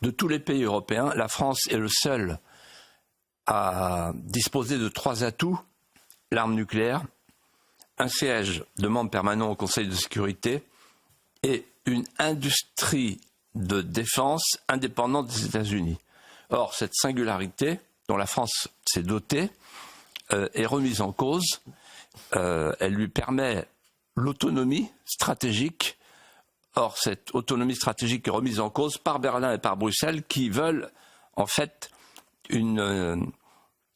De tous les pays européens, la France est le seul à disposer de 3 atouts: l'arme nucléaire, un siège de membre permanent au Conseil de sécurité et une industrie de défense indépendante des États-Unis. Or, cette singularité dont la France s'est dotée est remise en cause. Elle lui permet l'autonomie stratégique. Or, cette autonomie stratégique est remise en cause par Berlin et par Bruxelles, qui veulent en fait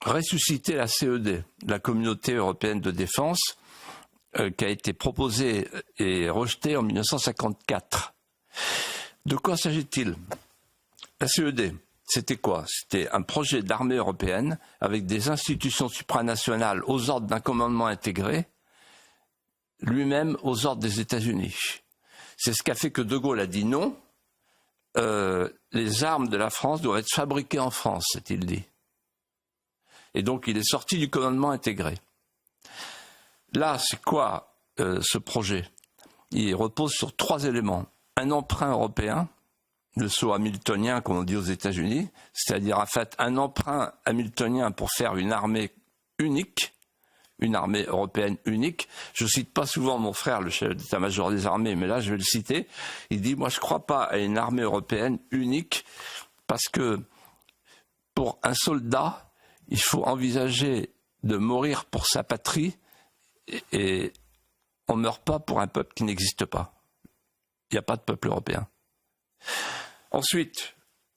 ressusciter la CED, la Communauté européenne de défense, qui a été proposée et rejetée en 1954. De quoi s'agit-il? La CED, c'était quoi? C'était un projet d'armée européenne avec des institutions supranationales aux ordres d'un commandement intégré, lui-même aux ordres des États-Unis. C'est ce qui a fait que De Gaulle a dit non. Les armes de la France doivent être fabriquées en France, s'est-il dit. Et donc il est sorti du commandement intégré. Là, c'est quoi ce projet? Il repose sur 3 éléments. Un emprunt européen, le saut hamiltonien, comme on dit aux États-Unis, c'est-à-dire en fait un emprunt hamiltonien pour faire une armée unique, une armée européenne unique. Je ne cite pas souvent mon frère, le chef d'état-major des armées, mais là je vais le citer. Il dit: moi je ne crois pas à une armée européenne unique, parce que pour un soldat, il faut envisager de mourir pour sa patrie, et on ne meurt pas pour un peuple qui n'existe pas. Il n'y a pas de peuple européen. Ensuite,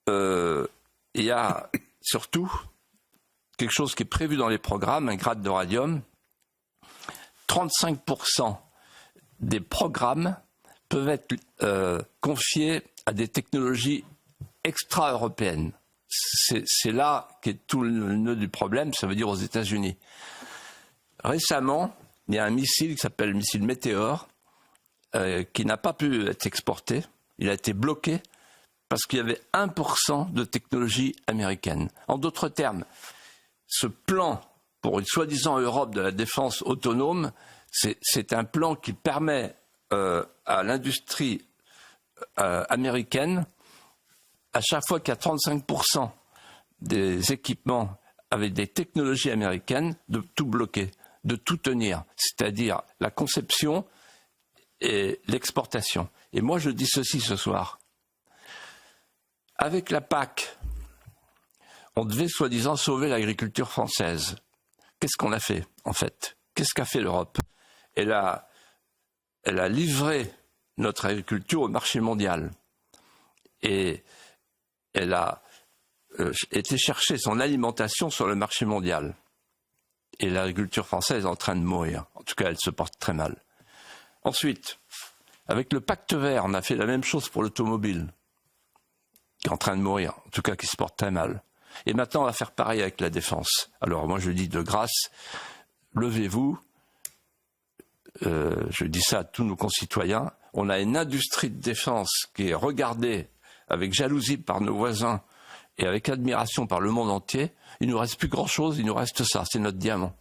il y a surtout quelque chose qui est prévu dans les programmes, un grade de radium. 35% des programmes peuvent être confiés à des technologies extra-européennes. C'est là qu'est tout le nœud du problème, ça veut dire aux États-Unis. Récemment, il y a un missile qui s'appelle le missile Météor, qui n'a pas pu être exporté. Il a été bloqué parce qu'il y avait 1% de technologie américaine. En d'autres termes, ce plan pour une soi-disant Europe de la défense autonome, c'est un plan qui permet à l'industrie américaine, à chaque fois qu'il y a 35% des équipements avec des technologies américaines, de tout bloquer, de tout tenir, c'est-à-dire la conception et l'exportation. Et moi je dis ceci ce soir. Avec la PAC, on devait soi-disant sauver l'agriculture française. Qu'est-ce qu'on a fait en fait? Qu'est-ce qu'a fait l'Europe? Elle a livré notre agriculture au marché mondial. Et elle a été chercher son alimentation sur le marché mondial. Et l'agriculture française est en train de mourir. En tout cas, elle se porte très mal. Ensuite, avec le pacte vert, on a fait la même chose pour l'automobile, qui est en train de mourir, en tout cas qui se porte très mal. Et maintenant, on va faire pareil avec la défense. Alors moi, je dis de grâce, levez-vous. Je dis ça à tous nos concitoyens. On a une industrie de défense qui est regardée avec jalousie par nos voisins et avec admiration par le monde entier. Il ne nous reste plus grand-chose, il nous reste ça, c'est notre diamant.